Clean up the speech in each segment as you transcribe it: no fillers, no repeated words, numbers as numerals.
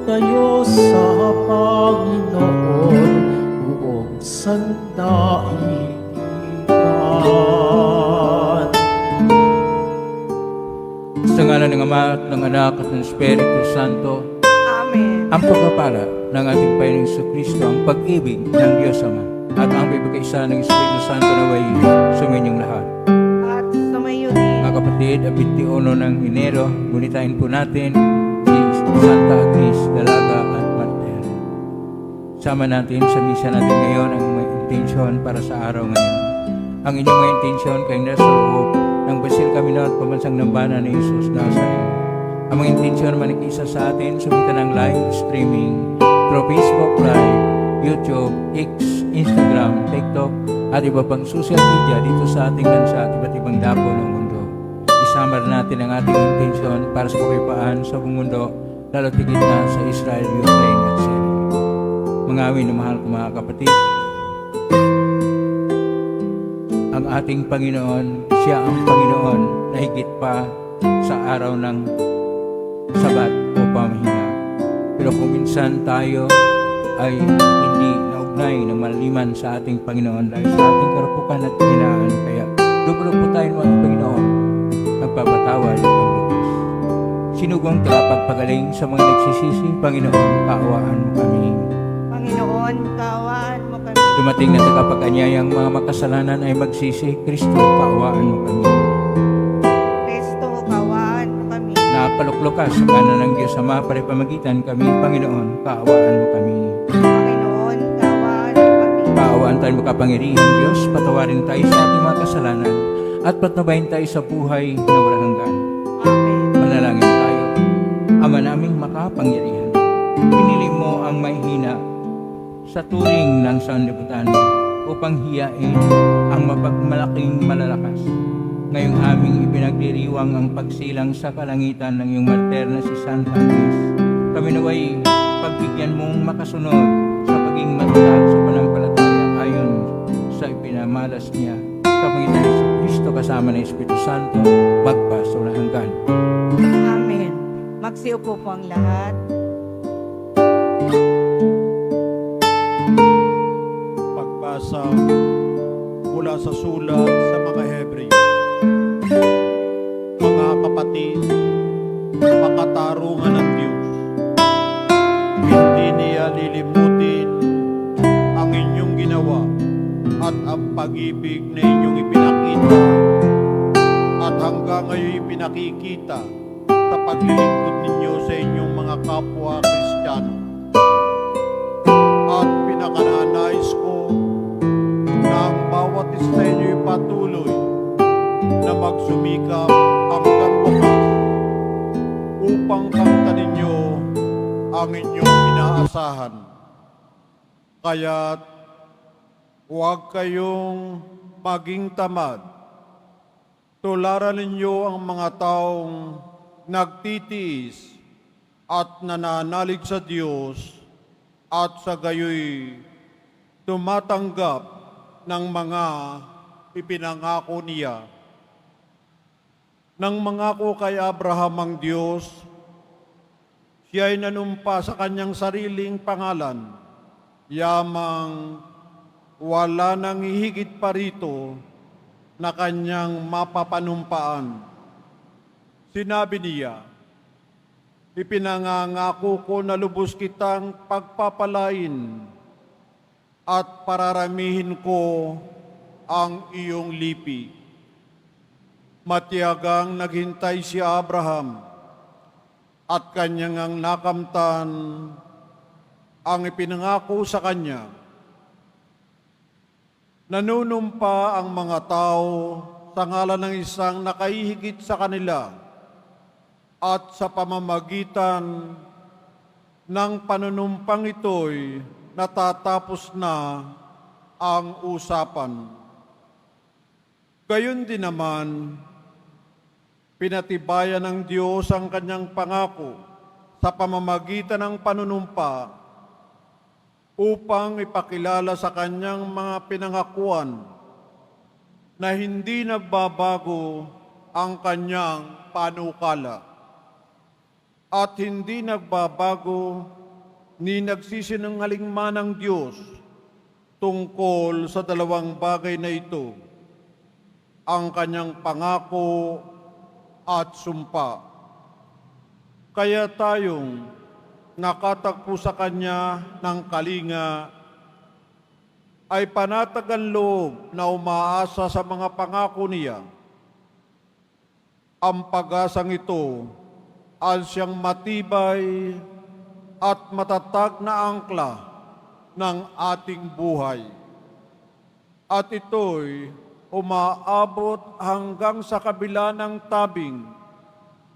kayo sa Panginoon, buong sandaigdigan. Sa ngalan ng Ama at ng Anak at ng Espiritu Santo, Amen. ang pagpapala ng ating Panginoong Jesucristo, ang pag-ibig ng Diyos Ama, at ang bibigkaisa ng Espiritu Santo naway suminyong lahat. At sumayo din. Mga kapatid, 21 ng Enero, gunitain po natin si Santa Agnes, Dalaga at Martir. Sama natin sa misa natin ngayon ang may intensyon para sa araw ngayon. Ang inyong may intensyon kay nasa loob ng Basilica Minor at Pambansang Nambana ni Jesus Nazareth. Ang mga intensyon manikisa sa atin, sumita ng live streaming through Facebook Live, YouTube, X, Instagram, TikTok, at iba pang social media dito sa ating bansa at iba't ibang dako ng mundo. Isama natin ang ating intensyon para sa kapayapaan sa buong mundo, lalo tigit na sa Israel, Ukraine at Syria. Mga awin na mahal ko mga kapatid, ang ating Panginoon, siya ang Panginoon na higit pa sa araw ng Sabat o pamahinga. Pero kung minsan tayo ay hindi naugnay ng maliman sa ating Panginoon dahil sa ating karupukan at hinaan, kaya lubog po tayo ng ating Panginoon, nagpapatawad ng lubos. Sinugong tagapagpagaling sa mga nagsisisi, Panginoon, kaawaan mo kami. Panginoon, kaawaan mo kami. Dumating na tagapag-anyayang mga makasalanan ay magsisi, Kristo, kaawaan mo kami. Kristo, kaawaan mo kami. Napaluklukas sa kanan ng Diyos Ama para pamagitan kami, Panginoon, kaawaan mo kami. Panginoon, kaawaan mo kami. Kaawaan tayo makapangyarihan Diyos, patawarin tayo sa ating mga kasalanan at patnubayan tayo sa buhay na walang hanggan. Amen. Manalangin tayo. Ama naming makapangyarihan, pinili mo ang mahihina sa turing ng sanlibutan upang hiyain ang mapagmalaking malalakas. Ngayong aming ipinagdiriwang ang pagsilang sa kalangitan ng iyong martir na si Santa Agnes. Kami naway pagbigyan mong makasunod sa paging matatag sa panampalataya ayon sa ipinamalas niya sa Panginoon Jesucristo kasama ng Espiritu Santo magpa sa walang hanggan. Amen. Magsiupo po ang lahat. Pagbasa mula sa sulat sa mga Hebreo. Mga kapatid, makatarungan ng Diyos. Hindi niya lilimutin ang inyong ginawa at ang pag-ibig na inyong ipinakita at hanggang ngayon ipinakikita sa paglilingkod ninyo sa inyong mga kapwa Kristiyano. At pinakananais ko na ang bawat isa sa inyo patuloy na magsumikap hanggang wakas upang kamtan ninyo ang inyong inaasahan. Kaya't huwag kayong maging tamad. Tularan ninyo ang mga taong nagtitiis at nananalig sa Diyos at sa gayoy tumatanggap ng mga ipinangako niya. Nang mangako kay Abraham ang Diyos, siya ay nanumpa sa kanyang sariling pangalan, yamang wala nang hihigit pa rito na kanyang mapapanumpaan. Sinabi niya, ipinangangako ko na lubos kitang pagpapalain at pararamihin ko ang iyong lipi. Matiyagang naghintay si Abraham at kanyang ang nakamtan ang ipinangako sa kanya. Nanunumpa ang mga tao sa ngalan ng isang nakahihigit sa kanila at sa pamamagitan ng panunumpang ito'y natatapos na ang usapan. Gayon din naman, pinatibayan ng Diyos ang kanyang pangako sa pamamagitan ng panunumpa upang ipakilala sa kanyang mga pinangakuan na hindi nagbabago ang kanyang panukala at hindi nagbabago ni nagsisinungaling man ang Diyos tungkol sa dalawang bagay na ito, ang kanyang pangako at sumpa. Kaya tayong nakatagpo sa kanya ng kalinga ay panatagan loob na umaasa sa mga pangako niya. Ang pag-asang ito ay siyang matibay at matatag na angkla ng ating buhay. At ito'y umaabot hanggang sa kabila ng tabing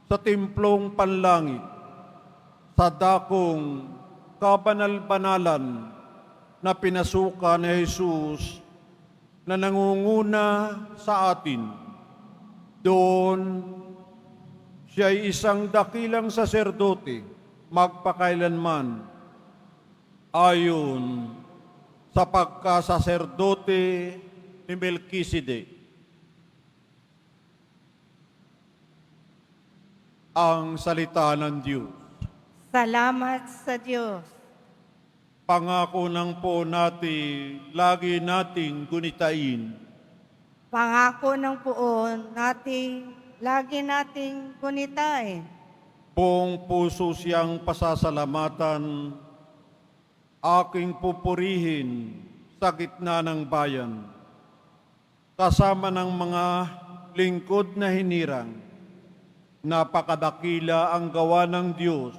sa timplong panlangit, sa dakong kabanal-banalan na pinasukan ni Jesus na nangunguna sa atin. Doon, siya ay isang dakilang saserdote, magpakailanman, ayon sa pagkasaserdote ni Melchizedek. Ang salita ng Diyos. Salamat sa Diyos. Pangako ng po natin, lagi nating gunitain. Pangako ng poon nating lagi nating gunitain. Buong puso siyang pasasalamatan, aking pupurihin sa gitna ng bayan, kasama ng mga lingkod na hinirang. Napakadakila ang gawa ng Diyos,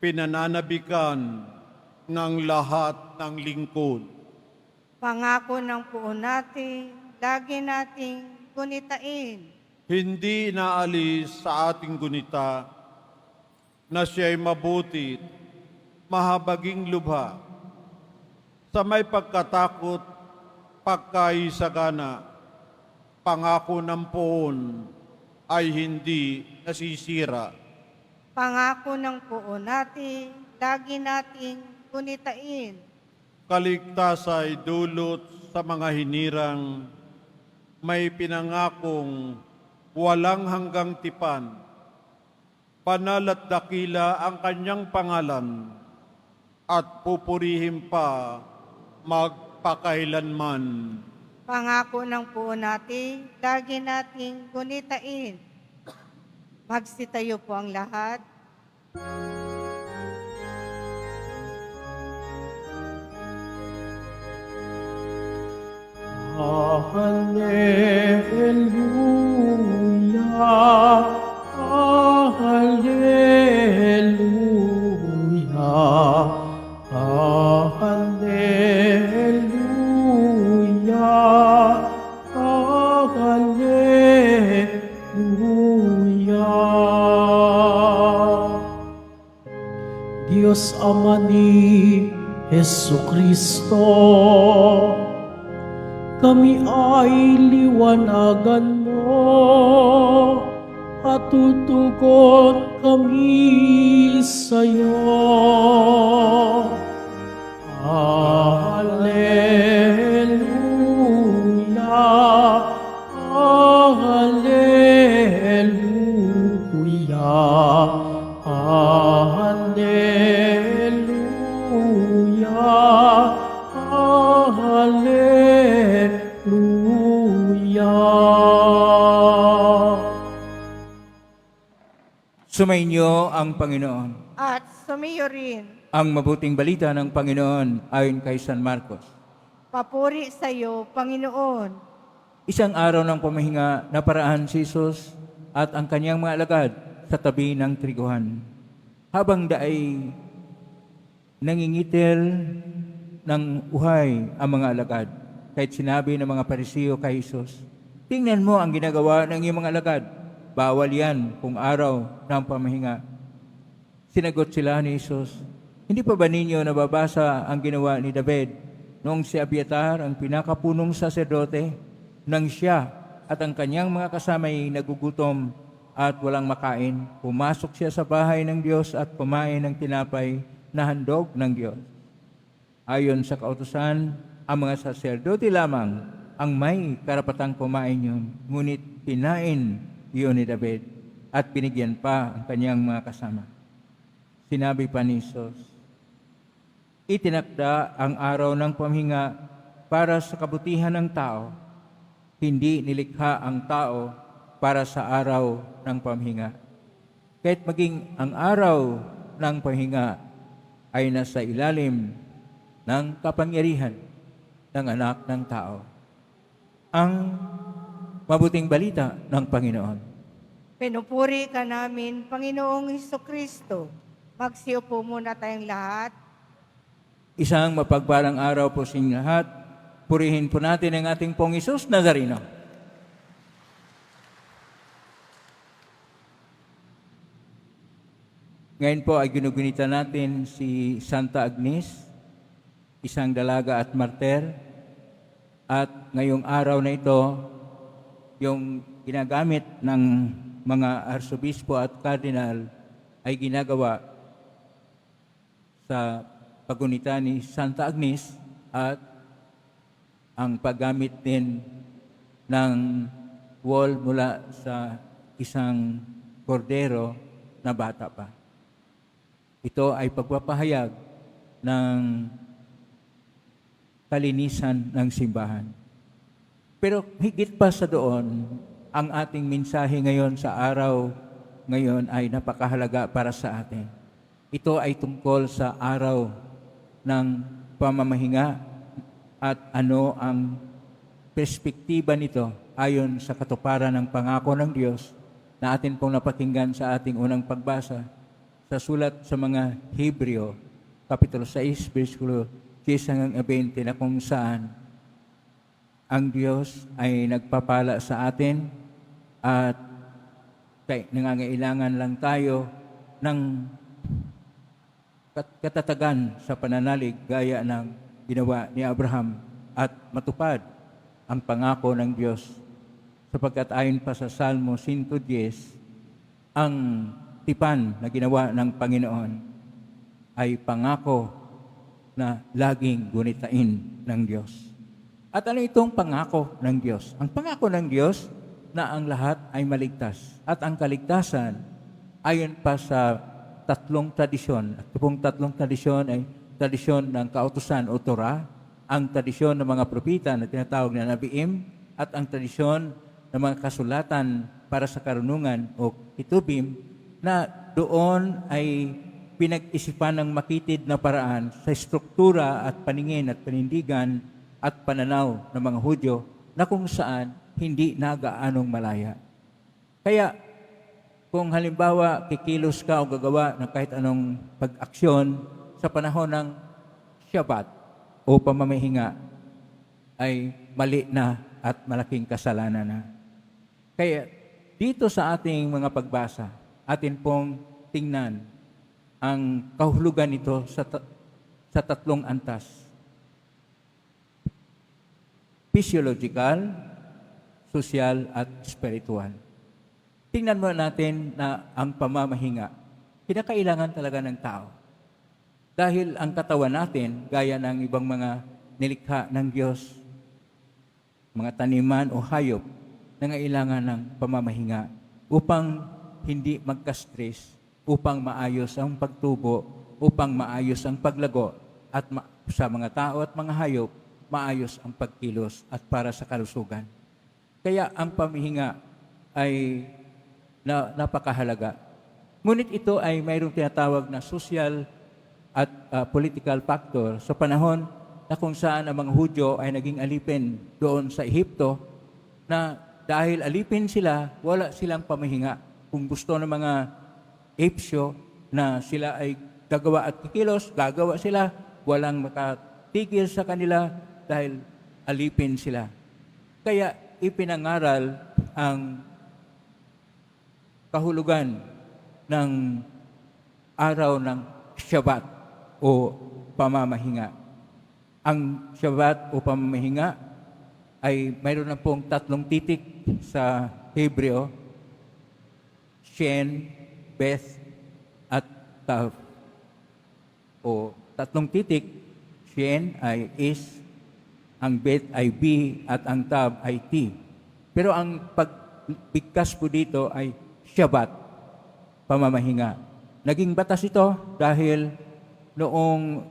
pinananabikan ng lahat ng lingkod. Pangako ng poon natin lagi nating gunitain. Hindi naalis sa ating gunita na siya'y mabuti, mahabaging lubha, sa may pagkatakot, pagkaisagana, pangako ng poon ay hindi nasisira. Pangako ng poon natin lagi nating gunitain. Kaligtasan ay dulot sa mga hinirang, may pinangakong walang hanggang tipan. Banal at dakila ang kanyang pangalan, at pupurihin pa magpakailanman. Pangako ng poon natin lagi nating gunitain. Magsitayo po ang lahat. Hallelujah, Hallelujah, Hallelujah, Hallelujah. Diyos Ama ni Jesucristo, kami ay liwanagan mo at tutugon kami sa iyo. Hallelujah, Hallelujah, Hallelujah, Hallelujah. Sumainyo ang Panginoon. At sumiyo rin. Ang mabuting balita ng Panginoon ayon kay San Marcos. Papuri sa iyo, Panginoon. Isang araw ng pamahinga, naparaan si Jesus at ang kanyang mga alagad sa tabi ng triguhan. Habang daay nangingitil ng uhay ang mga alagad, kahit sinabi ng mga Parisiyo kay Jesus, "Tingnan mo ang ginagawa ng iyong mga alagad. Bawal yan kung araw ng pamahinga." Sinagot sila ni Jesus, "Hindi pa ba ninyo nababasa ang ginawa ni David noong si Abiatar ang pinakapunong saserdote, nang siya at ang kanyang mga kasamay nagugutom at walang makain, pumasok siya sa bahay ng Diyos at kumain ng tinapay na handog ng Diyos. Ayon sa kautusan, ang mga saserdote lamang ang may karapatang kumain yun, ngunit kinain iyon ni David at binigyan pa ang kanyang mga kasama." sinabi pa ni Jesus, itinakda ang araw ng pamhinga para sa kabutihan ng tao, hindi nilikha ang tao para sa araw ng pamhinga. Kahit maging ang araw ng pamhinga ay nasa ilalim ng kapangyarihan ng anak ng tao. Ang mabuting balita ng Panginoon. Pinupuri ka namin, Panginoong Hesukristo. Magsiupo muna tayong lahat. Isang mapagpalang araw po sa inyong lahat. Purihin po natin ang ating pong Hesus Nazareno. Ngayon po ay ginugunita natin si Santa Agnes, isang dalaga at martir. At ngayong araw na ito, yung ginagamit ng mga arsobispo at kardinal ay ginagawa sa paggunita ni Santa Agnes at ang paggamit din ng wall mula sa isang kordero na bata pa. Ito ay pagpapahayag ng kalinisan ng simbahan. Pero higit pa sa doon, ang ating mensahe ngayon sa araw ngayon ay napakahalaga para sa atin. Ito ay tungkol sa araw ng pamamahinga at ano ang perspektiba nito ayon sa katuparan ng pangako ng Diyos na atin pong napakinggan sa ating unang pagbasa sa sulat sa mga Hebreo, Kapitulo 6, versikulo 10 hanggang 20, na kung saan ang Diyos ay nagpapala sa atin at nangangailangan lang tayo ng katatagan sa pananalig gaya ng ginawa ni Abraham at matupad ang pangako ng Diyos. Sapagkat ayon pa sa Salmo 110, ang tipan na ginawa ng Panginoon ay pangako na laging gunitain ng Diyos. At ano itong pangako ng Diyos? Ang pangako ng Diyos na ang lahat ay maligtas. At ang kaligtasan ayon pa sa tatlong tradisyon. At itong tatlong tradisyon ay tradisyon ng kautusan o Torah, ang tradisyon ng mga propita na tinatawag na Nabiim, at ang tradisyon ng mga kasulatan para sa karunungan o Ketubim, na doon ay pinag-isipan ng makitid na paraan sa struktura at paningin at panindigan at pananaw ng mga Hudyo na kung saan hindi nagaanong malaya. Kaya kung halimbawa kikilos ka o gagawa ng kahit anong pag-aksyon sa panahon ng Shabbat o pamamahinga, ay mali na at malaking kasalanan na. Kaya dito sa ating mga pagbasa, atin pong tingnan ang kahulugan nito sa tatlong antas. Physiological, social, at spiritual. Tingnan mo natin na ang pamamahinga, kinakailangan talaga ng tao. Dahil ang katawan natin, gaya ng ibang mga nilikha ng Diyos, mga taniman o hayop, nangailangan ng pamamahinga upang hindi magka-stress, upang maayos ang pagtubo, upang maayos ang paglago, at sa mga tao at mga hayop, maayos ang pagkilos at para sa kalusugan. Kaya ang pamamahinga ay napakahalaga. Ngunit ito ay mayroong tinatawag na social at political factor sa panahon na kung saan ang mga Hudyo ay naging alipin doon sa Ehipto, na dahil alipin sila, wala silang pamahinga. Kung gusto ng mga Epsyo na sila ay gagawa at kikilos, gagawa sila, walang makatigil sa kanila dahil alipin sila. Kaya ipinangaral ang kahulugan ng araw ng Shabbat o pamamahinga. Ang Shabbat o pamamahinga ay mayroon na pong tatlong titik sa Hebreo: Shen, Beth, at Tav. O tatlong titik, Shen ay is, ang Beth ay B, at ang Tav ay T. Pero ang pagbigkas po dito ay Shabbat, pamamahinga. Naging batas ito dahil noong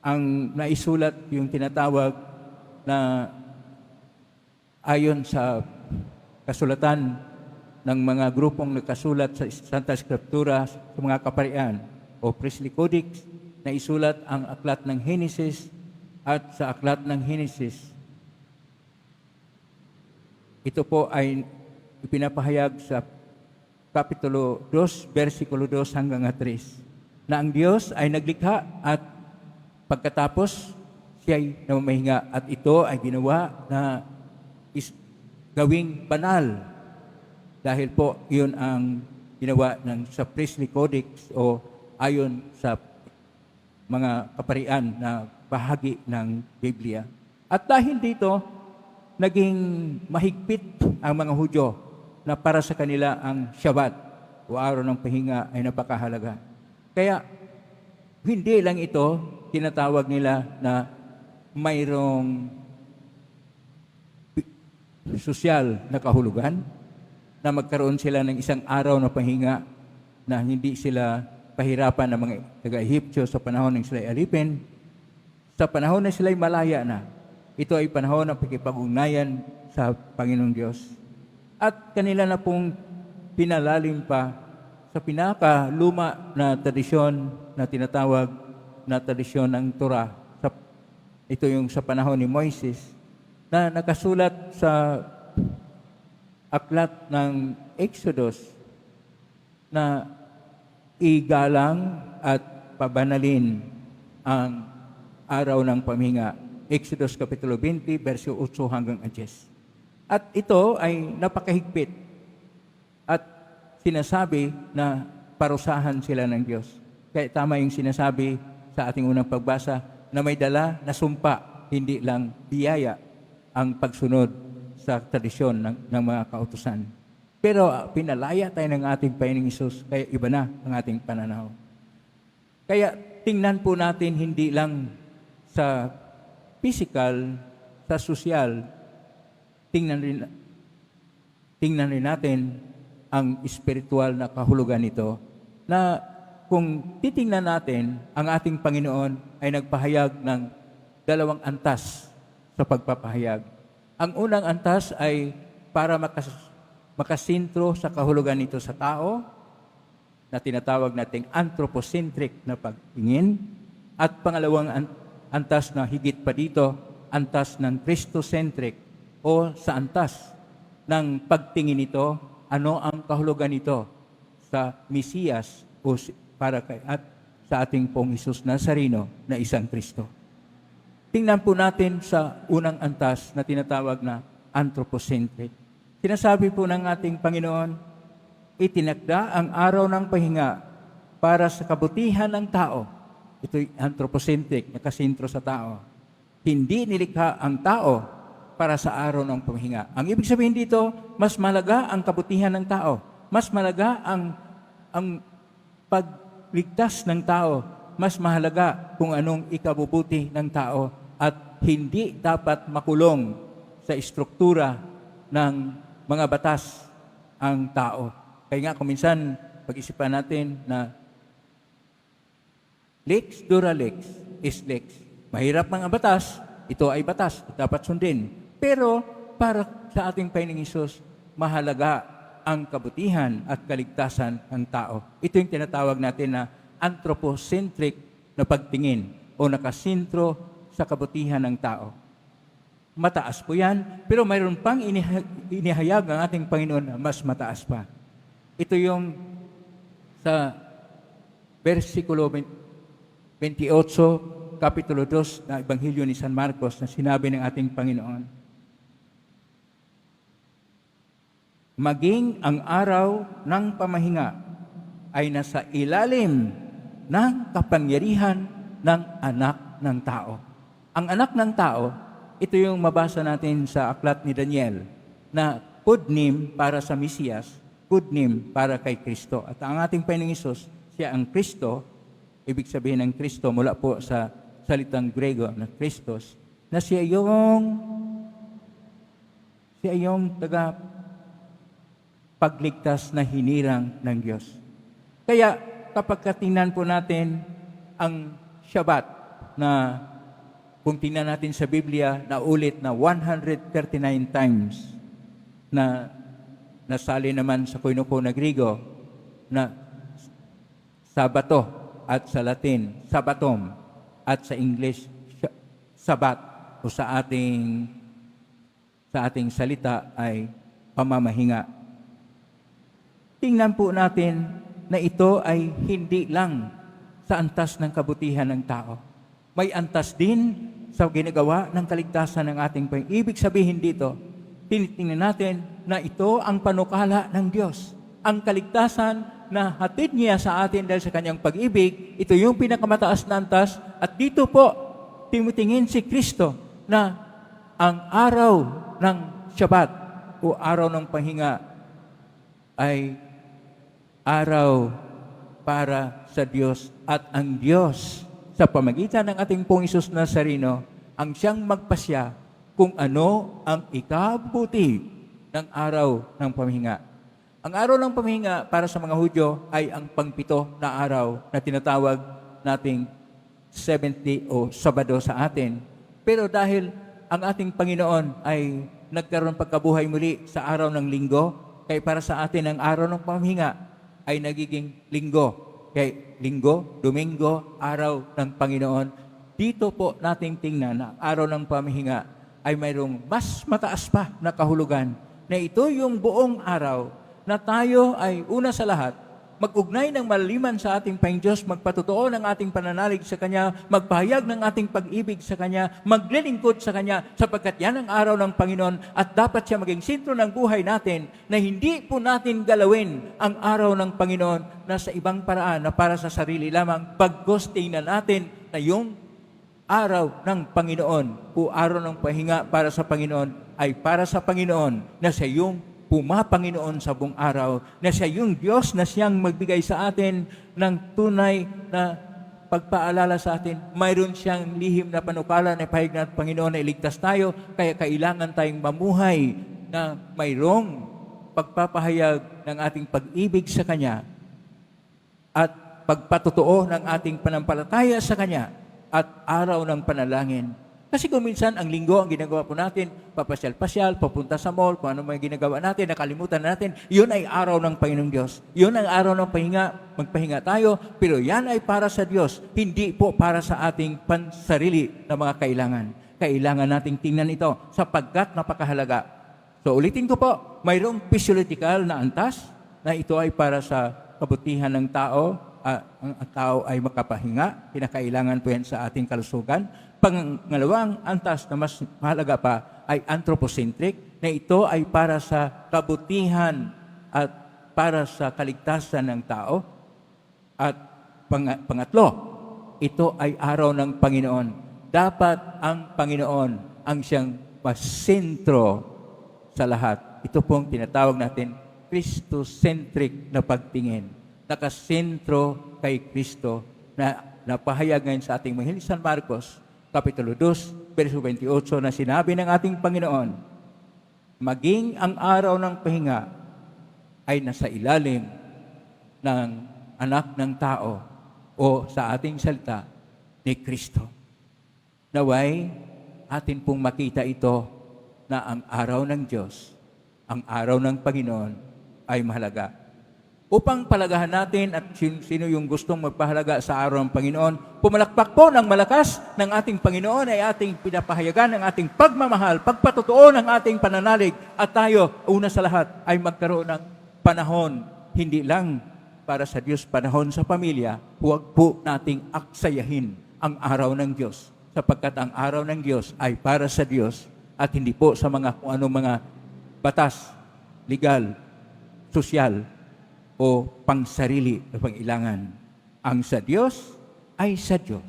ang naisulat yung tinatawag na ayon sa kasulatan ng mga grupong nagkasulat sa Santa Escritura sa mga kaparian o Priestly Codex, na isulat ang aklat ng Henesis, at sa aklat ng Henesis, ito po ay ipinapahayag sa Kapitulo 2, versikulo 2 hanggang 3, na ang Diyos ay naglikha at pagkatapos siya ay namamahinga, at ito ay ginawa na gawing banal dahil po yun ang ginawa ng sa Priestly Codex o ayon sa mga kaparian na bahagi ng Biblia. At dahil dito, naging mahigpit ang mga Hudyo na para sa kanila ang Shabbat o araw ng pahinga ay napakahalaga. Kaya hindi lang ito tinatawag nila na mayroong sosyal na kahulugan, na magkaroon sila ng isang araw na pahinga na hindi sila pahirapan ng mga taga-Ehiptyo sa panahon ng sila'y alipin. Sa panahon na sila'y malaya na, ito ay panahon ng pakipag-ugnayan sa Panginoong Diyos. At kanila na pong pinalalim pa sa pinakaluma na tradisyon na tinatawag na tradisyon ng Torah. Ito yung sa panahon ni Moises, na nakasulat sa aklat ng Exodus na igalang at pabanalin ang araw ng pahinga. Exodus Kapitulo 20, verso 8 hanggang 10. At ito ay napakahigpit at sinasabi na parusahan sila ng Diyos. Kaya tama yung sinasabi sa ating unang pagbasa na may dala na sumpa, hindi lang biyaya ang pagsunod sa tradisyon ng mga kautusan. Pero pinalaya tayo ng ating Panginoong Hesus, kaya iba na ang ating pananaw. Kaya tingnan po natin hindi lang sa physical, sa sosyal, tingnan rin natin ang spiritual na kahulugan nito, na kung titingnan natin, ang ating Panginoon ay nagpahayag ng dalawang antas sa pagpapahayag. Ang unang antas ay para makasintro sa kahulugan nito sa tao, na tinatawag nating anthropocentric na pagtingin, at pangalawang antas na higit pa dito, antas ng Christocentric o sa antas ng pagtingin nito, ano ang kahulugan nito sa Mesiyas o para kay at sa ating pong Hesus Nazareno na isang Kristo. Tingnan po natin sa unang antas na tinatawag na anthropocentric. Sinasabi po ng ating Panginoon, itinakda ang araw ng pahinga para sa kabutihan ng tao. Ito'y anthropocentric, nakasintro sa tao. Hindi nilikha ang tao para sa araw ng pahinga. Ang ibig sabihin dito, mas malaga ang kabutihan ng tao. Mas malaga ang pagligtas ng tao. Mas mahalaga kung anong ikabubuti ng tao, at hindi dapat makulong sa istruktura ng mga batas ang tao. Kaya nga kuminsan pag-isipan natin na lex dura lex is lex. Mahirap mga batas, ito ay batas, dapat sundin. Pero para sa ating Panginoong Hesus, mahalaga ang kabutihan at kaligtasan ng tao. Ito yung tinatawag natin na anthropocentric na pagtingin o nakasintro sa kabutihan ng tao. Mataas po yan, pero mayroon pang inihayag ang ating Panginoon na mas mataas pa. Ito yung sa versikulo 28, Kapitulo 2 na Ebanghelyo ni San Marcos, na sinabi ng ating Panginoon, maging ang araw ng pamahinga ay nasa ilalim ng kapangyarihan ng anak ng tao. Ang anak ng tao, ito yung mabasa natin sa aklat ni Daniel, na pudnim para sa Mesiyas, pudnim para kay Kristo. At ang ating Panginoong Hesus, siya ang Kristo, ibig sabihin ng Kristo mula po sa salitang Grego na Christos, na siya yung taga pagligtas na hinirang ng Diyos. Kaya kapag tingnan po natin ang Shabbat na kung tingnan natin sa Biblia, naulit na 139 times na nasali naman sa Koinoco na Griego na Sabato at sa Latin, Sabatom at sa English, Sabat o sa ating salita ay pamamahinga. Tingnan po natin na ito ay hindi lang sa antas ng kabutihan ng tao. May antas din sa ginagawa ng kaligtasan ng ating Panginoon. Ibig sabihin dito, tinitingnan natin na ito ang panukala ng Diyos. Ang kaligtasan na hatid niya sa atin dahil sa kanyang pag-ibig, ito yung pinakamataas na antas. At dito po, tumutingin si Kristo na ang araw ng Shabbat o araw ng pahinga ay araw para sa Diyos at ang Diyos sa pamagitan ng ating Pong Isus Nazareno ang siyang magpasya kung ano ang ikabuti ng araw ng pamahinga. Ang araw ng pamahinga para sa mga Hudyo ay ang pangpito na araw na tinatawag nating 70 o Sabado sa atin. Pero dahil ang ating Panginoon ay nagkaroon pagkabuhay muli sa araw ng Linggo, kaya para sa atin ang araw ng pamahinga ay nagiging Linggo. Kaya Linggo, Domingo, araw ng Panginoon. Dito po nating tingnan na araw ng pamahinga ay mayroong mas mataas pa na kahulugan na ito yung buong araw na tayo ay una sa lahat mag-ugnay ng malaliman sa ating Panginoon Diyos, magpatotoo ng ating pananalig sa Kanya, magpahayag ng ating pag-ibig sa Kanya, maglilingkod sa Kanya, sapagkat yan ang araw ng Panginoon at dapat siya maging sentro ng buhay natin na hindi po natin galawin ang araw ng Panginoon na sa ibang paraan na para sa sarili lamang, pagkos tingnan natin na yung araw ng Panginoon o araw ng pahinga para sa Panginoon ay para sa Panginoon na siya yung Panginoon sa buong araw, na siya yung Diyos na siyang magbigay sa atin ng tunay na pagpaalala sa atin. Mayroon siyang lihim na panukala na pahayag ng Panginoon na iligtas tayo, kaya kailangan tayong mamuhay na mayroong pagpapahayag ng ating pag-ibig sa Kanya at pagpatotoo ng ating panampalataya sa Kanya at araw ng panalangin. Kasi kung minsan ang linggo ang ginagawa po natin, papasyal-pasyal, papunta sa mall, kung ano may ginagawa natin, nakalimutan natin, yun ay araw ng Panginoong Diyos. Yun ang araw ng pahinga, magpahinga tayo, pero yan ay para sa Diyos, hindi po para sa ating pansarili na mga kailangan. Kailangan nating tingnan ito sapagkat napakahalaga. So ulitin ko po, mayroong physiological na antas na ito ay para sa kabutihan ng tao, ang tao ay makapahinga, kinakailangan po yan sa ating kalusugan. Pangalawang antas na mas mahalaga pa ay anthropocentric, na ito ay para sa kabutihan at para sa kaligtasan ng tao. At pangatlo, ito ay araw ng Panginoon. Dapat ang Panginoon ang siyang masentro sa lahat. Ito pong tinatawag natin Christocentric na pagtingin. Nakasentro kay Kristo na napahayag ngayon sa ating Mahil San Marcos, Kapitulo 2, verso 28 na sinabi ng ating Panginoon, maging ang araw ng pahinga ay nasa ilalim ng anak ng tao o sa ating salita ni Kristo. Naway, atin pong makita ito na ang araw ng Diyos, ang araw ng Panginoon ay mahalaga. Upang palagahan natin at sino yung gustong magpahalaga sa araw ng Panginoon, pumalakpak po ng malakas ng ating Panginoon ay ating pinapahayagan ng ating pagmamahal, pagpatotoo ng ating pananalig at tayo, una sa lahat, ay magkaroon ng panahon, hindi lang para sa Diyos, panahon sa pamilya, huwag po nating aksayahin ang araw ng Diyos, sapagkat ang araw ng Diyos ay para sa Diyos at hindi po sa mga kung anong mga batas, legal, sosyal, o pangsarili na pangilangan. Ang sa Diyos ay sa Diyos.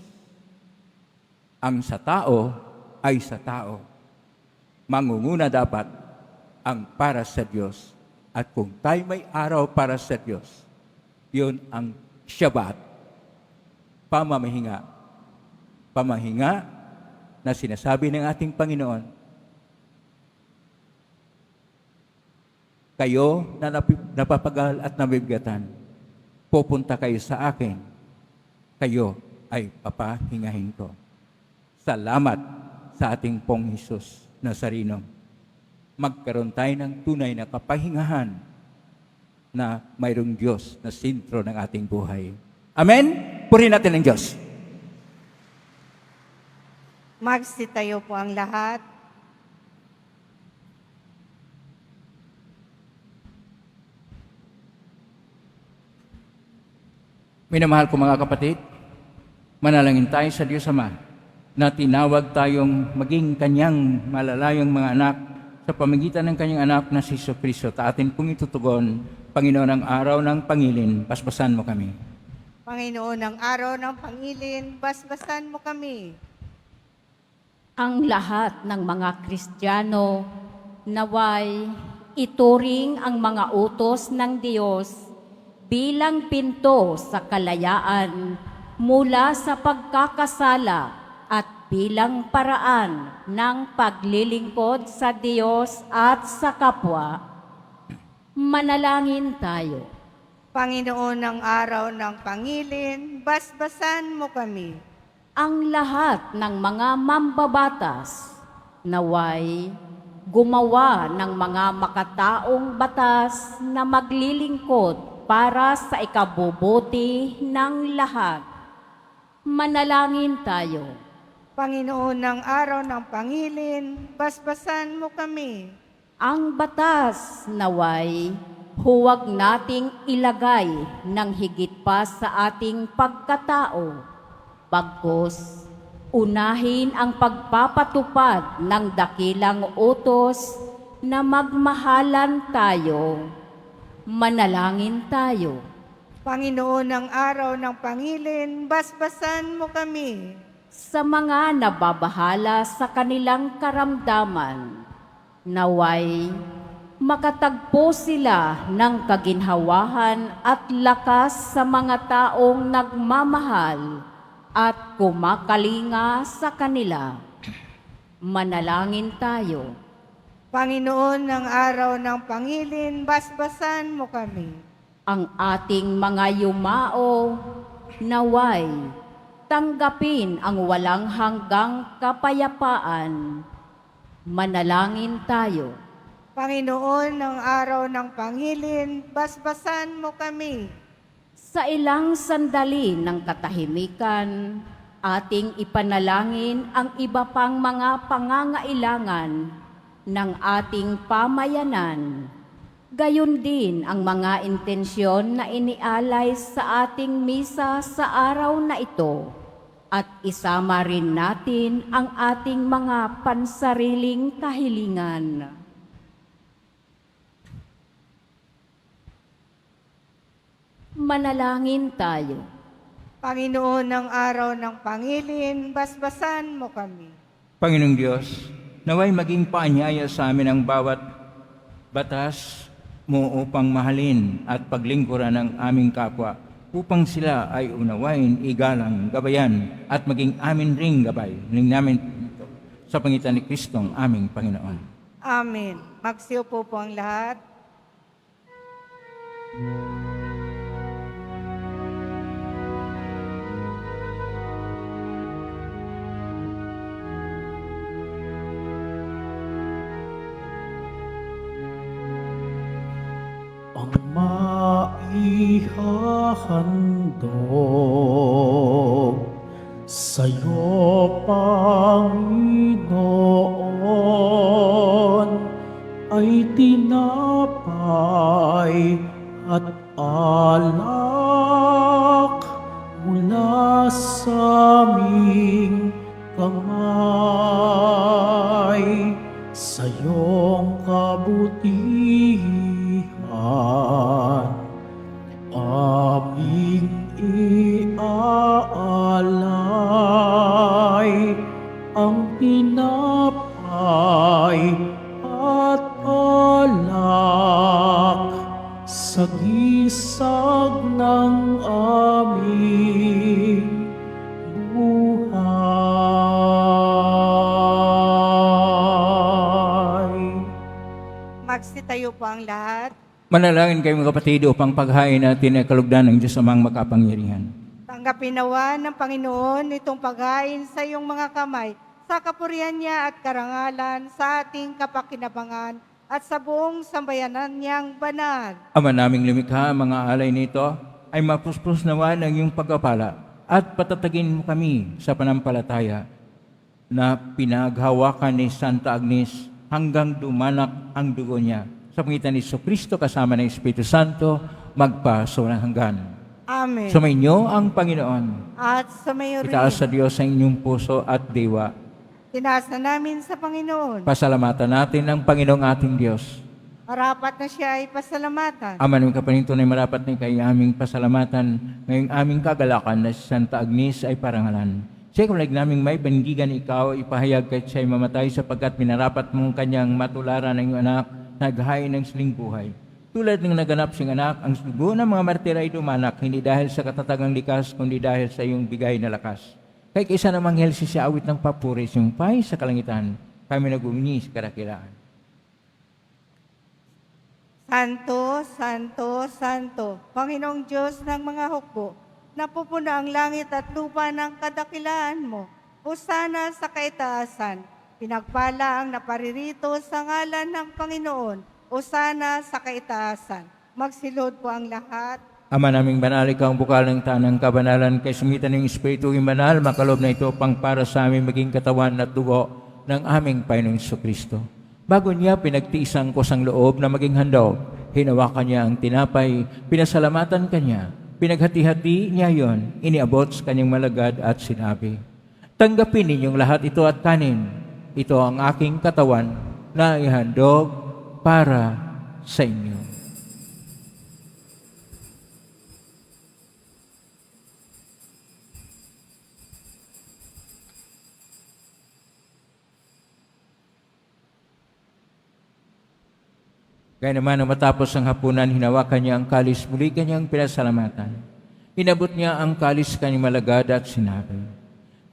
Ang sa tao ay sa tao. Mangunguna dapat ang para sa Diyos. At kung tayo may araw para sa Diyos, yun ang Shabbat, pamamahinga. Pamahinga na sinasabi ng ating Panginoon, kayo na napapagal at nabibigatan, pupunta kayo sa akin, kayo ay papahingahin ko. Salamat sa ating pong Hesus Nazareno. Magkaroon tayo ng tunay na kapahingahan na mayroong Diyos na sentro ng ating buhay. Amen? Purihin natin ang Diyos. Magsitayo po ang lahat. Minamahal ko mga kapatid, manalangin tayo sa Diyos Ama na tinawag tayong maging kanyang malalayong mga anak sa pamagitan ng kanyang anak na si Jesucristo. Atin pong itutugon, Panginoon, ang araw ng pangilin, basbasan mo kami. Panginoon, ang araw ng pangilin, basbasan mo kami. Ang lahat ng mga Kristiyano naway ituring ang mga utos ng Diyos bilang pinto sa kalayaan mula sa pagkakasala at bilang paraan ng paglilingkod sa Diyos at sa kapwa. Manalangin tayo. Panginoon, ang araw ng pangilin, basbasan mo kami. Ang lahat ng mga mambabatas naway gumawa ng mga makataong batas na maglilingkod para sa ikabubuti ng lahat. Manalangin tayo. Panginoon, ng araw ng pangilin, basbasan mo kami. Ang batas naway huwag nating ilagay ng higit pa sa ating pagkatao. Bagkus, unahin ang pagpapatupad ng dakilang utos na magmahalan tayo. Manalangin tayo. Panginoon, ng araw ng pangilin, basbasan mo kami. Sa mga nababahala sa kanilang karamdaman, naway makatagpo sila ng kaginhawahan at lakas sa mga taong nagmamahal at kumakalinga sa kanila. Manalangin tayo. Panginoon, ng araw ng pangilin, basbasan mo kami. Ang ating mga yumao, naway, tanggapin ang walang hanggang kapayapaan. Manalangin tayo. Panginoon, ng araw ng pangilin, basbasan mo kami. Sa ilang sandali ng katahimikan, ating ipanalangin ang iba pang mga pangangailangan ng ating pamayanan. Gayon din ang mga intensyon na inialay sa ating misa sa araw na ito at isama rin natin ang ating mga pansariling kahilingan. Manalangin tayo. Panginoon, ng araw ng pangilin, basbasan mo kami. Panginoong Diyos, naway maging paanyaya sa amin ang bawat batas mo upang mahalin at paglingkuran ng aming kapwa, upang sila ay unawain, igalang, gabayan, at maging amin ring gabay. Hiling namin ito sa pangitan ni Kristong aming Panginoon. Amen. Magsiupo po ang lahat. Ang maihahandog sa'yo, Panginoon, ay tinapay at alak mula sa aming kamay, sa iyong kabutihan. Aming iaalay ang tinapay at alak sa gisag ng aming buhay. Magsitayo po ang lahat. Manalangin kayo mga kapatid upang paghain natin ay kalugdan ng Diyos amang makapangyarihan. Tanggapin nawa ng Panginoon itong paghain sa iyong mga kamay, sa kapurihan niya at karangalan, sa ating kapakinabangan, at sa buong sambayanan niyang banal. Ama naming lumikha, ang mga alay nito ay mapuspos nawa ng iyong pagkapala at patatagin mo kami sa panampalataya na pinaghawakan ni Santa Agnes hanggang dumanak ang dugo niya. Sa pangitan ni Kristo kasama ng Espiritu Santo, magpasawalang hanggan. Amen. Sumainyo ang Panginoon. At sa mayo rin, Itaas sa Diyos ang inyong puso at diwa. tinaas na namin sa Panginoon. Pasalamatan natin ang Panginoong ating Diyos. Marapat na siya ay pasalamatan. Ama ng kapaninto na marapat na kay aming pasalamatan ngayong aming kagalakan na si Santa Agnes ay parangalan. Siya kulag naming may bandigan ikaw, ipahayag kahit siya'y mamatay sapagkat minarapat mong kanyang matularan ng iyong anak, naghain ng siling buhay. Tulad ng naganap siyang anak, ang sugo ng mga martir ay dumanak, hindi dahil sa katatagang likas, kundi dahil sa iyong bigay na lakas. Kay kaysa namang hel siya awit ng papuris, yung pay sa kalangitan, kami nagumini sa karakilaan. Santo, Santo, Santo, Panginoong Diyos ng mga hukbo, napupuno ang langit at lupa ng kadakilaan mo. Hosana sa kaitaasan, pinagpala ang naparirito sa ngalan ng Panginoon. Hosana sa kaitaasan, magsilod po ang lahat. Ama naming banal, ikaw ang bukal ng tanang kabanalan, kay sumitan ng Espiritu yung banal, makalob na ito pang para sa aming maging katawan at dugo ng aming Panginoong Kristo. Bago niya pinagtiisang ko sang loob na maging handog, hinawakan niya ang tinapay, pinasalamatan kanya, pinaghati-hati niya yon, iniabot sa kanyang malagad at sinabi, tanggapin ninyong lahat ito at kanin. Ito ang aking katawan na ihandog para sa inyo. Kaya naman, matapos ang hapunan, hinawakan niya ang kalis, muli kanyang pinasalamatan. Inabot niya ang kalis kanyang malagad at sinabi,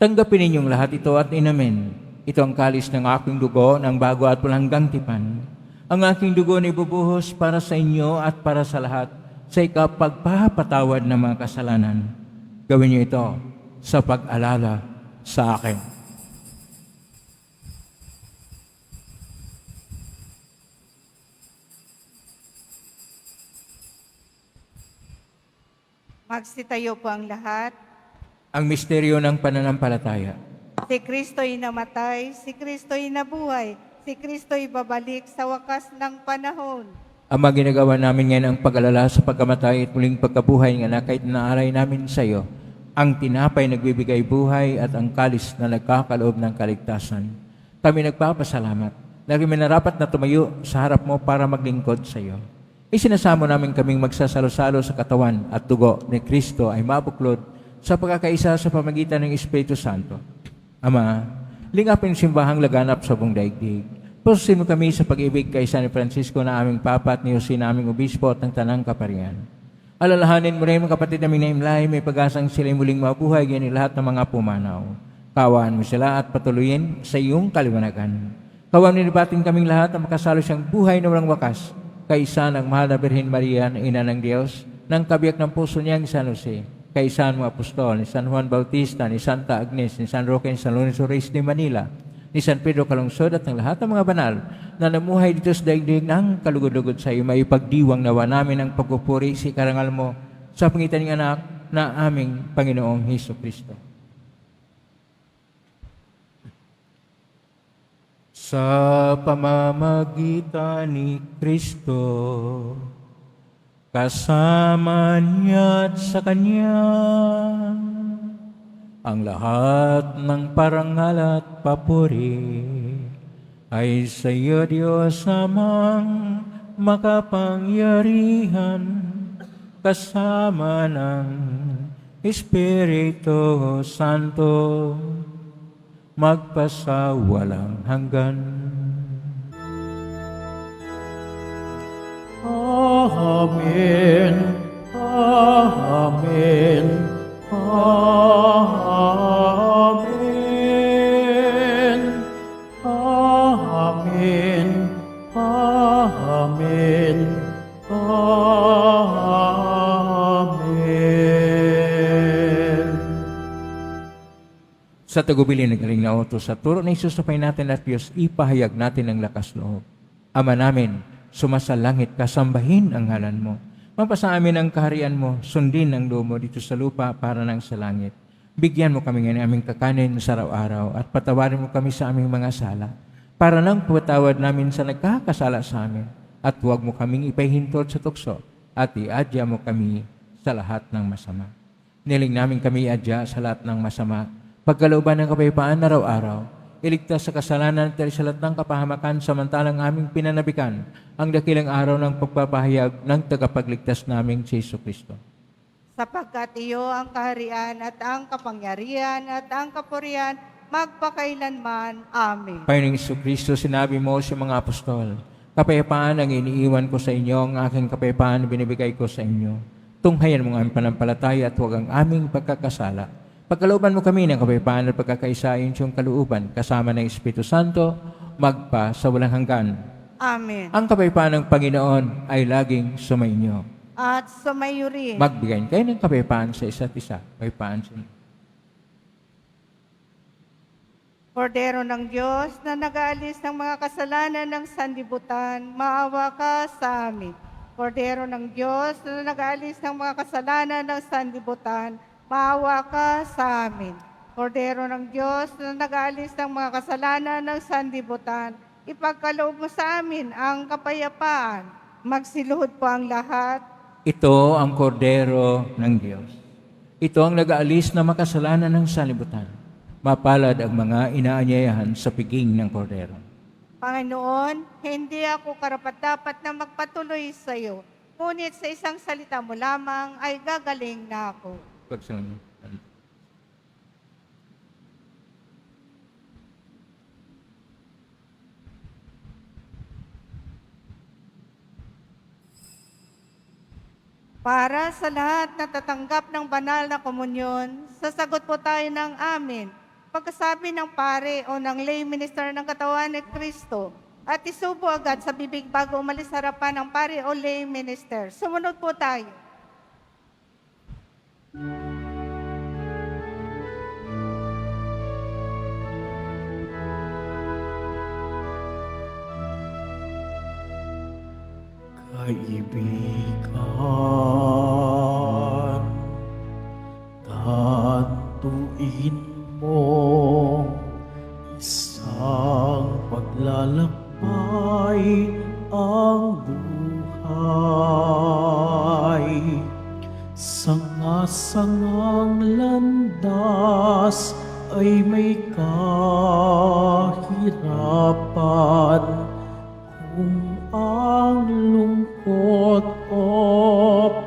tanggapin ninyong lahat ito at inamin. Ito ang kalis ng aking dugo ng bago at walang tipan. Ang aking dugo na ibubuhos para sa inyo at para sa lahat sa ikapagpapatawad ng mga kasalanan. Gawin niyo ito sa pag-alala sa akin. Magsitayo po ang lahat. Ang misteryo ng pananampalataya. Si Kristo'y namatay, si Kristo'y nabuhay, si Kristo'y babalik sa wakas ng panahon. Ama, ginagawa namin ngayon ang pag-alala sa pagkamatay at muling pagkabuhay ng anak kahit naalay namin sa iyo, ang tinapay nagbibigay buhay at ang kalis na nagkakaloob ng kaligtasan. Kami nagpapasalamat na kami narapat na tumayo sa harap mo para maglingkod sa iyo. Isinasamo namin kaming magsasalo-salo sa katawan at dugo ni Kristo ay mabuklod sa pagkakaisa sa pamagitan ng Espiritu Santo. Ama, lingapin simbahang laganap sa buong daigdig. Pususin mo kami sa pag-ibig kay San Francisco na aming Papa at ni Jose na aming Obispo at ng Tanang Kaparian. Alalahanin mo rin mga kapatid namin na imlay, may pag-asang sila muling mabuhay, ganyan lahat ng mga pumanaw. Kawaan mo sila at patuloyin sa iyong kaliwanagan. Kawaan nilibatin kaming lahat na makasalo siyang buhay na walang wakas, kaysa ng mahal na Birhen Maria na Ina ng Diyos, ng kabiyak ng puso niyang San Jose, kaysa ng mga apostol, ni San Juan Bautista, ni Santa Agnes, ni San Roque, ni San Lorenzo Reyes de Manila, ni San Pedro Calungsod at ng lahat ng mga banal na namuhay dito sa daigdig ng kalugod-lugod sa iyo, maipagdiwang nawa namin ang pagpupuri si karangal mo sa pangitan ng anak na aming Panginoong Hesus Kristo. Sa pamamagitan ni Kristo, kasama niya at sa Kanya, ang lahat ng parangal at papuri ay sa iyo, Diyos Amang makapangyarihan, kasama ng Espiritu Santo, magpasawalang hanggan. Amen. Amen. Amen. Amen. Amen. Sa tagubilin ng galing na utos, sa turo ni Jesus sapay natin at Diyos, ipahayag natin ang lakas loob. Ama namin, sumasalangit, kasambahin ang ngalan mo. Mapasa amin ang kaharian mo, sundin ang loob mo dito sa lupa para nang sa langit. Bigyan mo kami ng aming kakanin sa araw-araw at patawarin mo kami sa aming mga sala para nang patawad namin sa nagkakasala sa amin. At huwag mo kaming ipahintol sa tukso at iadya mo kami sa lahat ng masama. Niling namin kami iadya sa lahat ng masama. Pagkalooban ng kapayapaan araw-araw, iligtas sa kasalanan at sa lahat ng kapahamakan samantalang aming pinanabikan ang dakilang araw ng pagpapahayag ng tagapagligtas naming si Jesucristo. Sapagkat iyo ang kaharian at ang kapangyarihan at ang kapurihan magpakailanman. Amen. Panginoong Jesucristo, sinabi mo sa mga apostol, kapayapaan ang iniiwan ko sa inyo, ang aking kapayapaan binibigay ko sa inyo. Tunghayan mo ang aming panampalataya at huwag ang aming pagkakasala. Pagkalooban mo kami ng kapayapaan at pagkakaisa ayon sa iyong kalooban, kasama ng Espiritu Santo, magpa sa walang hanggan. Amen. Ang kapayapaan ng Panginoon ay laging sumainyo. At sumayo rin. Magbigay kayo ng kapayapaan sa isa't isa. Kapayapaan sa inyo. Kordero ng Diyos na nag-aalis ng mga kasalanan ng sanlibutan, maawa ka sa amin. Kordero ng Diyos na nag-aalis ng mga kasalanan ng sanlibutan, maawa ka sa amin. Kordero ng Diyos na nag-aalis ng mga kasalanan ng sanlibutan, ipagkaloob mo sa amin ang kapayapaan. Magsiluhod po ang lahat. Ito ang kordero ng Diyos. Ito ang nag-aalis na makasalanan ng sanlibutan. Mapalad ang mga inaanyayahan sa piging ng kordero. Panginoon, hindi ako karapat-dapat na magpatuloy sa iyo. Ngunit sa isang salita mo lamang ay gagaling na ako. Pagsunod. Para sa lahat na tatanggap ng banal na komunyon, sasagot po tayo ng amin. Pagkasabi ng pare o ng lay minister ng katawan ni Kristo at isubo agad sa bibig bago umalis sa harapan ng pare o lay minister. Sumunod po tayo. Kaibigan, tantuin mo isang paglalakbay ang buhay. Sanga-sangang landas ay may kahirapan. Kung ang lungkot o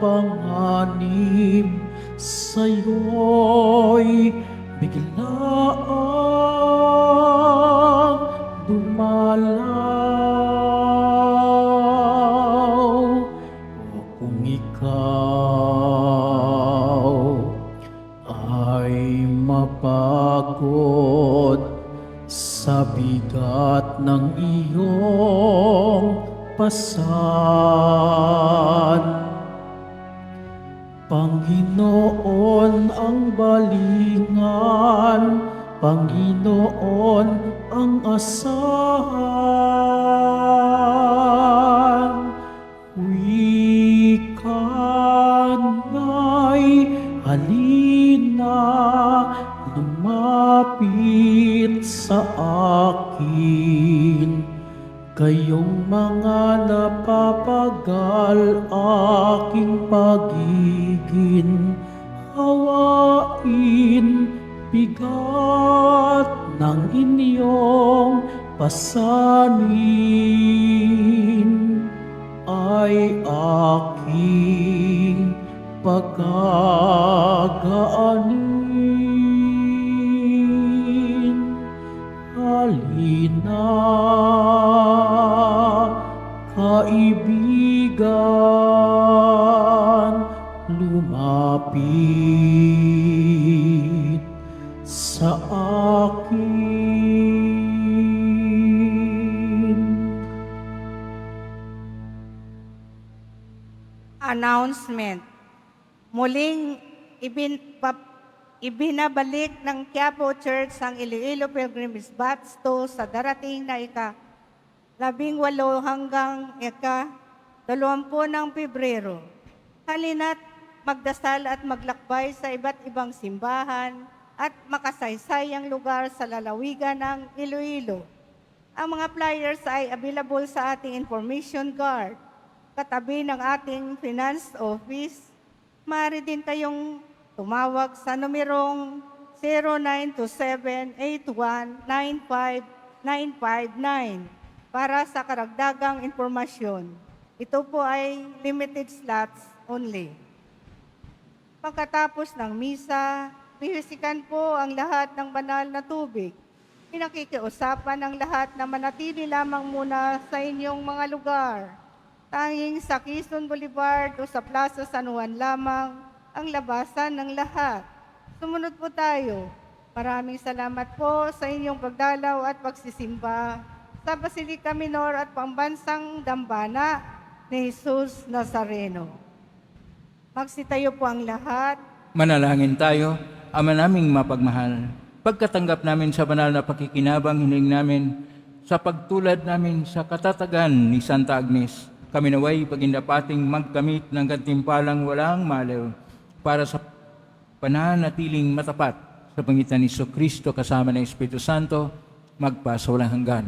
panganib sa'yo'y biglaang dumalaw, o kung ikaw ay mapagod sa bigat ng iyong pasan, Panginoon ang balingan, Panginoon ang asahan. Wikan nga'y halina, lumapit sa akin. Kayong mga napapagal aking pagigin, hawain bigat ng inyong pasanin ay aking pagkagaanin. Halina, kaibigan, lumapit sa akin. Announcement. Muling ibinabalik ng Quiapo Church ang Iloilo Pilgrimage Batch 2 sa darating na ika-18 hanggang ika-20 ng Pebrero. Halina't magdasal at maglakbay sa iba't ibang simbahan at makasaysayang lugar sa lalawigan ng Iloilo. Ang mga flyers ay available sa ating information card, katabi ng ating finance office. Maaari din kayong tumawag sa numerong 0927-8195-959 para sa karagdagang impormasyon. Ito po ay limited slots only. Pagkatapos ng misa, pihisikan po ang lahat ng banal na tubig. Pinakikiusapan ang lahat na manatili lamang muna sa inyong mga lugar. Tanging sa Quezon Boulevard o sa Plaza San Juan lamang ang labasan ng lahat. Sumunod po tayo. Maraming salamat po sa inyong pagdalaw at pagsisimba sa Basilica Minor at Pambansang Dambana ni Jesus Nazareno. Magsitayo po ang lahat. Manalangin tayo, Ama naming mapagmahal. Pagkatanggap namin sa banal na pakikinabang, hiling namin sa pagtulad namin sa katatagan ni Santa Agnes, kami naway pagindapating magkamit ng gantimpalang walang maliw para sa pananatiling matapat sa pangitan ni Kristo kasama ng Espiritu Santo, magpasawalang hanggan.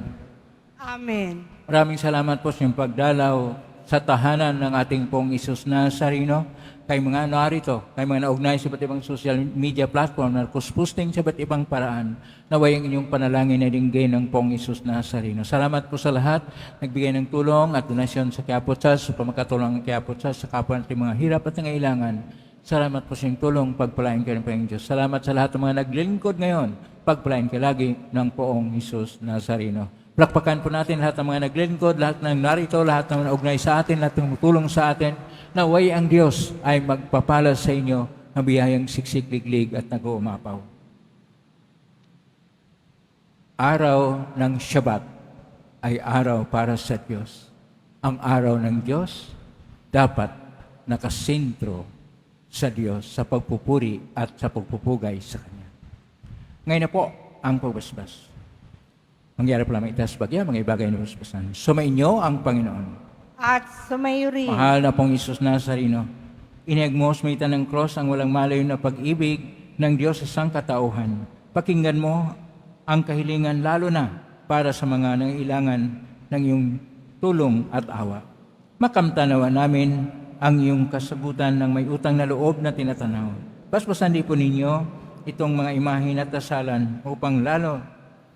Amen. Maraming salamat po sa inyong pagdalaw sa tahanan ng ating pong Isus Nazareno, kay mga narito, kay mga naugnay sa iba't ibang social media platform na posting sa iba't ibang paraan, naway ang inyong panalangin na dinggay ng pong Isus Nazareno. Salamat po sa lahat, nagbigay ng tulong at donasyon sa Quiapo Church, sa pamagkatulong ng Quiapo Church, sa kapwa natin mga hirap at nangailangan. Salamat po sa inyong tulong, pagpalain kayo ng Panginoon Diyos. Salamat sa lahat ng mga naglilingkod ngayon, pagpalain kayo lagi ng poong Isus Nazareno. Plakpakan po natin lahat ng mga naglilingkod, lahat ng narito, lahat ng naugnay sa atin, lahat ng tulong sa atin, naway ang Diyos ay magpapala sa inyo ng biyayang siksik, liglig at nag-uumapaw. Araw ng Shabbat ay araw para sa Diyos. Ang araw ng Diyos dapat nakasentro sa Diyos sa pagpupuri at sa pagpupugay sa Kanya. Ngayon na po ang pagbasbas. Mangyari po lamang itas bagya, mga ibagay na basbasan. Sumainyo ang Panginoon. At sumayo rin. Mahal na pong Isus Nazareno, inigmos may ng cross ang walang malayo na pag-ibig ng Diyos sa sangkatauhan. Pakinggan mo ang kahilingan lalo na para sa mga nangailangan ng iyong tulong at awa. Makamtanawa namin ang iyong kasagutan ng may utang na loob na tinatanaw. Basbasan din po ninyo itong mga imahin at dasalan upang lalo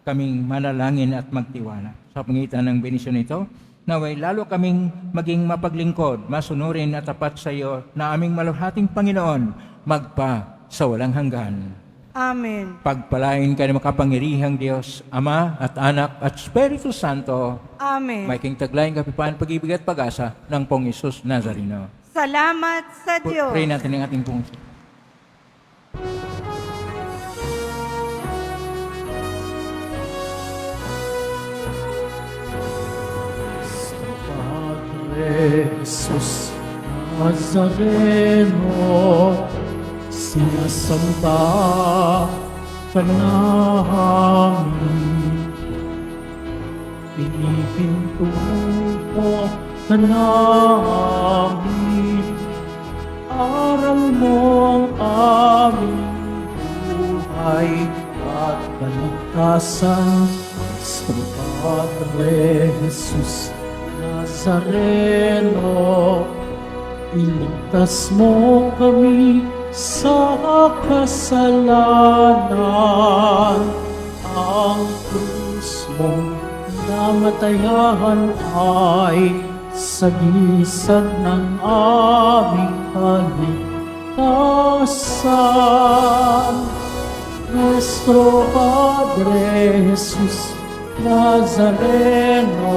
kaming manalangin at magtiwala. Sa pangitan ng benisyon ito, naway lalo kaming maging mapaglingkod, masunurin at tapat sa iyo na aming maluhating Panginoon, magpa sa walang hanggan. Amen. Pagpalain ka ng makapangyarihang Diyos, Ama at Anak at Espiritu Santo, Amen. may king taglayin kapipahan, pag-ibig at pag-asa ng pong Isus Nazareno. Salamat sa Diyos. Pray natin ang ating pong Padre Jesus Nazareno, sinasamba ka namin. Pinipintuho ka namin, aral mo ang aming buhay at kaligtasan. Sa Padre Jesus Nazareno, iligtas mo kami sa kasalanan. Ang krus mong namatayan ay sagisag ng aming kaligtasan. Nuestro Padre Jesus Nazareno,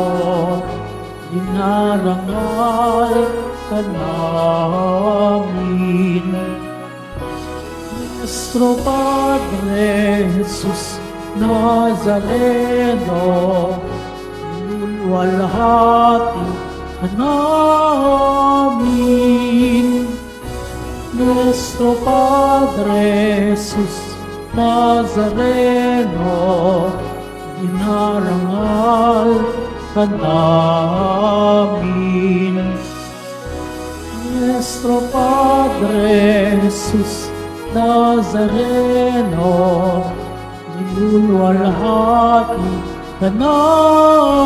dinarangal ka namin. Nuestro Padre Jesus Nazareno, luluwalhati ka namin. Nuestro Padre Jesus Nazareno, inarangal ka namin. Nuestro Padre Jesus Nazareno, inulwalhati ka namin.